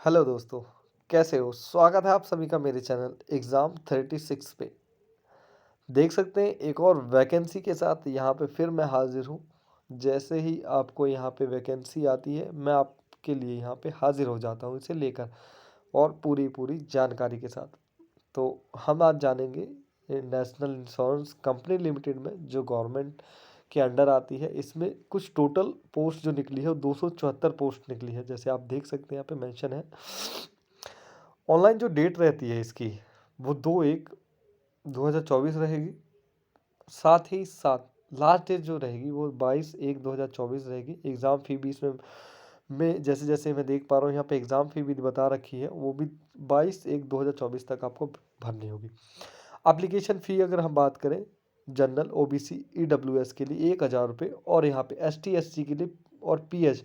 Hello दोस्तों, कैसे हो? स्वागत है आप सभी का मेरे चैनल एग्ज़ाम 36 पे। देख सकते हैं एक और वैकेंसी के साथ यहाँ पे फिर मैं हाज़िर हूँ। जैसे ही आपको यहाँ पे वैकेंसी आती है, मैं आपके लिए यहाँ पे हाज़िर हो जाता हूँ इसे लेकर और पूरी जानकारी के साथ। तो हम आज जानेंगे नेशनल इंश्योरेंस कंपनी लिमिटेड में जो गवर्नमेंट के अंडर आती है, इसमें कुछ टोटल पोस्ट जो निकली है वो 274 पोस्ट निकली है। जैसे आप देख सकते हैं यहाँ पे मेंशन है। ऑनलाइन जो डेट रहती है इसकी वो 2/1/2024 रहेगी। साथ ही साथ लास्ट डेट जो रहेगी वो 22/1/2024 रहेगी। एग्ज़ाम फ़ी भी इसमें जैसे जैसे मैं देख पा रहा हूँ यहाँ पे एग्ज़ाम फ़ी भी बता रखी है, वो भी 22/1/2024 तक आपको भरनी होगी। एप्लीकेशन फ़ी अगर हम बात करें जनरल ओबीसी ईडब्ल्यूएस के लिए 1000 रुपये और यहाँ पे एसटी एससी के लिए और पीएच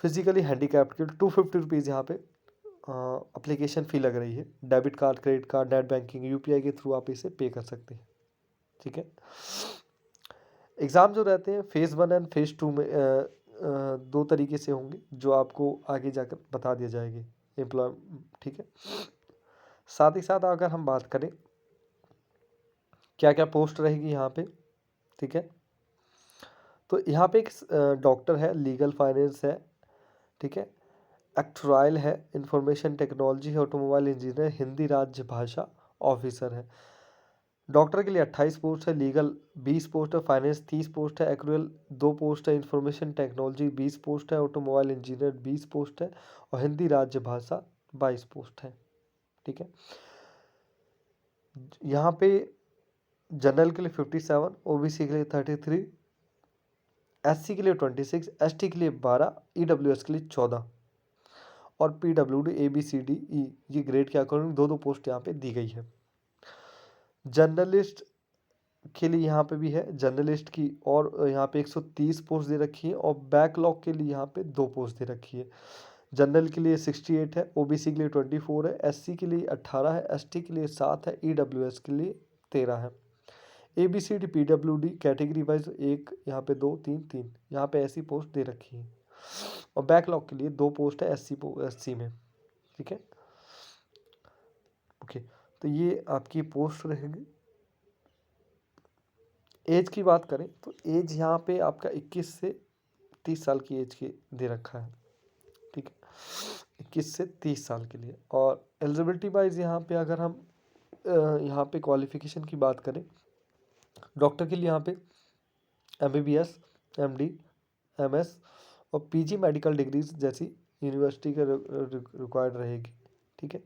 फिजिकली हैंडीकैप्ड के लिए 250 रुपीज़ यहाँ पे एप्लीकेशन फ़ी लग रही है। Debit card, credit card, net banking, UPI के थ्रू आप इसे पे कर सकते हैं। ठीक है। एग्ज़ाम जो रहते हैं फ़ेज़ 1 एंड फ़ेज़ 2 में दो तरीके से होंगे जो आपको आगे जाकर बता दिए जाएंगे एम्प्लॉय। ठीक है। साथ ही साथ अगर हम बात करें क्या क्या पोस्ट रहेगी यहाँ पे। ठीक है। तो यहाँ पे एक डॉक्टर है, लीगल फाइनेंस है। ठीक है। एक्टुरियल है, इंफॉर्मेशन टेक्नोलॉजी है, ऑटोमोबाइल इंजीनियर, हिंदी राज्य भाषा ऑफिसर है। डॉक्टर के लिए 28 पोस्ट है, लीगल 20 पोस्ट है, फाइनेंस 30 पोस्ट है, एक्टुरियल 2 पोस्ट है, इंफॉर्मेशन टेक्नोलॉजी 20 पोस्ट है, ऑटोमोबाइल इंजीनियर 20 पोस्ट है और हिंदी राज्य भाषा 22 पोस्ट है। ठीक है। यहाँ पे जनरल के लिए 57, ओबीसी के लिए 33, एससी के लिए 26, एसटी के लिए 12, ईडब्ल्यूएस के लिए 14 और पीडब्ल्यूडी ABCDE ये ग्रेड के अकॉर्डिंग दो दो पोस्ट यहाँ पे दी गई है। जर्नलिस्ट के लिए यहाँ पे भी है जर्नलिस्ट की, और यहाँ पे 130 पोस्ट दे रखी है और बैकलॉग के लिए यहाँ पे 2 पोस्ट दे रखी है। जनरल के लिए 68 है, ओबीसी के लिए 24 है, एससी के लिए 18 है, एसटी के लिए 7 है, ईडब्ल्यूएस के लिए 13 है। ABCD PWD कैटेगरी वाइज एक यहाँ पे 2 3 3 यहाँ पे ऐसी पोस्ट दे रखी है और बैकलॉग के लिए 2 पोस्ट है एससी में। ठीक है। ओके। तो ये आपकी पोस्ट रहेगी। एज की बात करें तो एज यहाँ पे आपका 21 से 30 साल की एज की दे रखा है। ठीक है। 21 से 30 साल के लिए। और एलिजिबिलिटी वाइज यहाँ पे अगर हम यहाँ पे क्वालिफिकेशन की बात करें, डॉक्टर के लिए यहाँ पे MBBS, MD, MS और PG मेडिकल डिग्रीज जैसी यूनिवर्सिटी के रिक्वायर्ड रहेगी। ठीक है।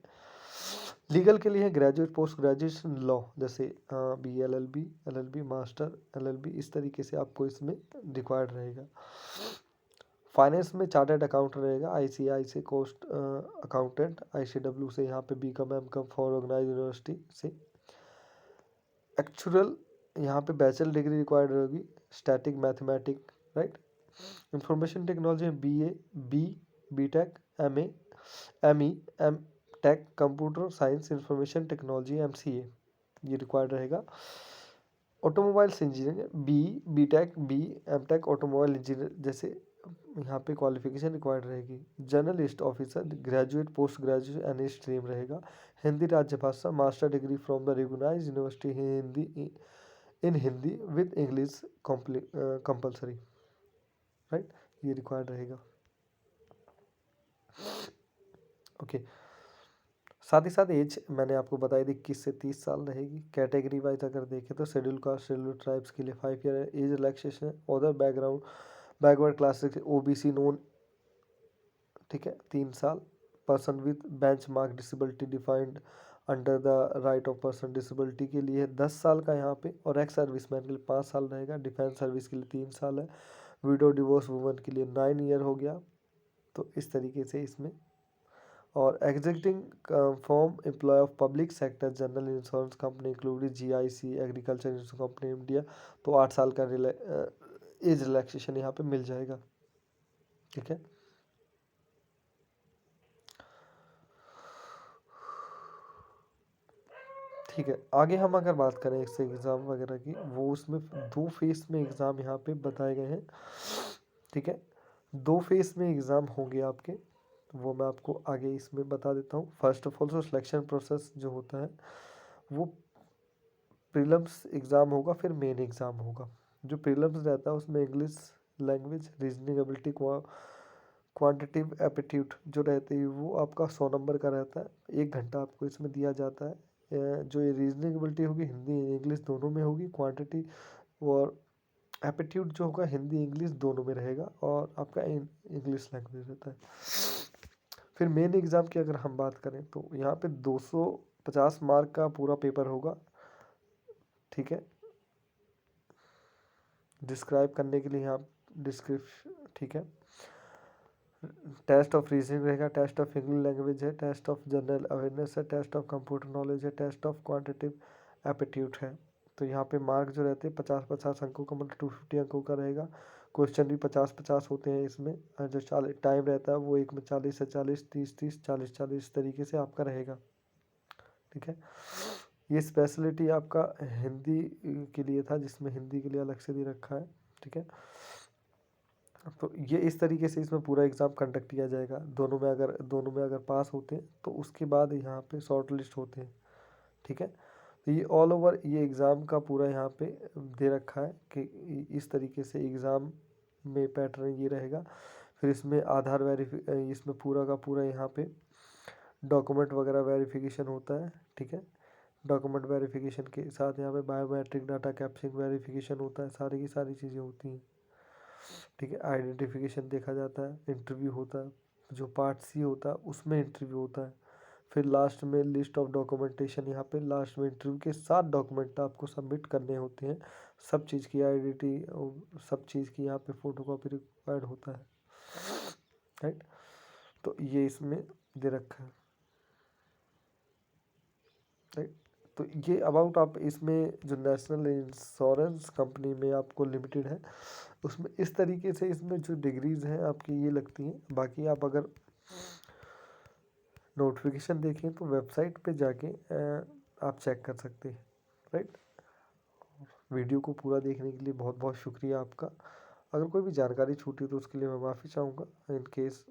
लीगल के लिए ग्रेजुएट, पोस्ट ग्रेजुएशन लॉ जैसे BLLB मास्टर LLB, इस तरीके से आपको इसमें रिक्वायर्ड रहेगा। फाइनेंस में चार्टर्ड अकाउंट रहेगा, ICAI से कोस्ट अकाउंटेंट, ICW से यहाँ पे BCom MCom for organise university से। एक्चुअल यहाँ पे बैचलर डिग्री रिक्वायर्ड होगी, static mathematic, right. Information technology में BA, BTech, MA, ME, M.Tech, computer science information technology MCA ये रिक्वायर्ड रहेगा। Automobiles engineer BTech, M.Tech automobile engineer जैसे यहाँ पे क्वालिफिकेशन रिक्वायर्ड रहेगी। Journalist officer graduate, post graduate any stream रहेगा। हिंदी राज्य भाषा master degree from the recognised university Hindi in Hindi with English compulsory, right. ये रिक्वायर्ड रहेगा। ओके। साथ ही साथ एज मैंने आपको बताई थी 21 से 30 साल रहेगी। कैटेगरी वाइज अगर देखें तो शेड्यूल कास्ट शेड्यूल ट्राइब्स के लिए 5 year age relaxation, other background backward classes OBC non, ठीक है, 3 साल। Person with bench mark disability defined under the right of person disability के लिए 10 साल का यहाँ पे, और एक्स सर्विसमैन के लिए 5 साल रहेगा। डिफेंस सर्विस के लिए 3 साल है। विडो डिवोर्स वुमन के लिए 9 ईयर हो गया। तो इस तरीके से इसमें। और existing form employ of public sector general insurance company including GIC agriculture insurance company India, तो 8 साल का एज रिलैक्सेशन यहाँ पे मिल जाएगा। ठीक है। ठीक है। आगे हम अगर बात करें इससे एग्ज़ाम वगैरह की, वो उसमें 2 फेस में एग्ज़ाम यहाँ पे बताए गए हैं। ठीक है। 2 फेस में एग्ज़ाम होंगे आपके। वो मैं आपको आगे इसमें बता देता हूँ। फर्स्ट ऑफ ऑल जो सिलेक्शन प्रोसेस जो होता है वो प्रीलिम्स एग्ज़ाम होगा, फिर मेन एग्ज़ाम होगा। जो प्रीलिम्स रहता है उसमें English language, reasoning ability, quantitative aptitude जो रहते हैं वो आपका 100 नंबर का रहता है। 1 घंटा आपको इसमें दिया जाता है। जो ये रीजनिंग एबिलिटी होगी हिंदी इंग्लिश दोनों में होगी। क्वांटिटी और एप्टीट्यूड जो होगा हिंदी इंग्लिश दोनों में रहेगा, और आपका इंग्लिश लैंग्वेज रहता है। फिर मेन एग्ज़ाम की अगर हम बात करें तो यहाँ पे 250 मार्क का पूरा पेपर होगा, ठीक है। डिस्क्राइब करने के लिए यहाँ डिस्क्रिप्शन, ठीक है। टेस्ट ऑफ रीजनिंग रहेगा, टेस्ट ऑफ इंग्लिश लैंग्वेज है, टेस्ट ऑफ जनरल अवेयरनेस है, टेस्ट ऑफ कंप्यूटर नॉलेज है, टेस्ट ऑफ क्वांटिटिव एप्टीट्यूड है। तो यहाँ पे मार्क जो रहते हैं 50-50 अंकों का, मतलब 250 अंकों का रहेगा। क्वेश्चन भी 50-50 होते हैं इसमें। और जो 40 टाइम रहता है वो एक में 40 से 40, 30-30, 40-40 तरीके से आपका रहेगा, ठीक है। ये स्पेशलिटी आपका हिंदी के लिए था, जिसमें हिंदी के लिए अलग से दे रखा है, ठीक है। तो ये इस तरीके से इसमें पूरा एग्ज़ाम कंडक्ट किया जाएगा। दोनों में अगर पास होते हैं तो उसके बाद यहाँ पे शॉर्ट लिस्ट होते हैं, ठीक है। तो ये ऑल ओवर ये एग्ज़ाम का पूरा यहाँ पे दे रखा है कि इस तरीके से एग्ज़ाम में पैटर्न ये रहेगा। फिर इसमें आधार इसमें पूरा का पूरा यहाँ पे डॉक्यूमेंट वगैरह वेरिफिकेशन होता है, ठीक है। डॉक्यूमेंट वेरिफिकेशन के साथ यहाँ पे बायोमेट्रिक डाटा कैप्चरिंग वेरिफिकेशन होता है, सारी की सारी चीज़ें होती हैं, ठीक है। आइडेंटिफिकेशन देखा जाता है, इंटरव्यू होता है, जो पार्ट सी होता है उसमें इंटरव्यू होता है। फिर लास्ट में लिस्ट ऑफ डॉक्यूमेंटेशन, यहाँ पे लास्ट में इंटरव्यू के 7 डॉक्यूमेंट आपको सबमिट करने होते हैं। सब चीज़ की आइडेंटिटी और सब चीज़ की यहाँ पे फ़ोटोकॉपी रिक्वायर्ड होता है, राइट। तो ये इसमें दे रखा है, राइट। तो ये अबाउट आप इसमें जो नेशनल इंश्योरेंस कंपनी में आपको लिमिटेड है उसमें इस तरीके से इसमें जो डिग्रीज़ हैं आपकी ये लगती हैं। बाकी आप अगर नोटिफिकेशन देखें तो वेबसाइट पे जाके आप चेक कर सकते हैं, राइट। वीडियो को पूरा देखने के लिए बहुत बहुत शुक्रिया आपका। अगर कोई भी जानकारी छूटी तो उसके लिए मैं माफ़ी चाहूँगा। इन केस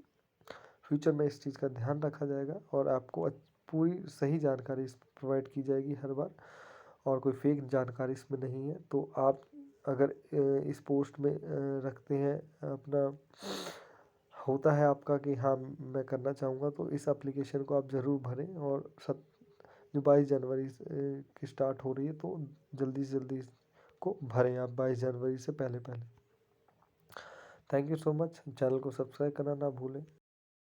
फ्यूचर में इस चीज़ का ध्यान रखा जाएगा और आपको पूरी सही जानकारी इस प्रोवाइड की जाएगी हर बार, और कोई फेक जानकारी इसमें नहीं है। तो आप अगर इस पोस्ट में रखते हैं अपना, होता है आपका कि हाँ मैं करना चाहूँगा, तो इस एप्लीकेशन को आप ज़रूर भरें। और जो 22 जनवरी की स्टार्ट हो रही है तो जल्दी से जल्दी इसको भरें आप 22 जनवरी से पहले पहले। Thank you so much. Channel को सब्सक्राइब करना ना भूलें।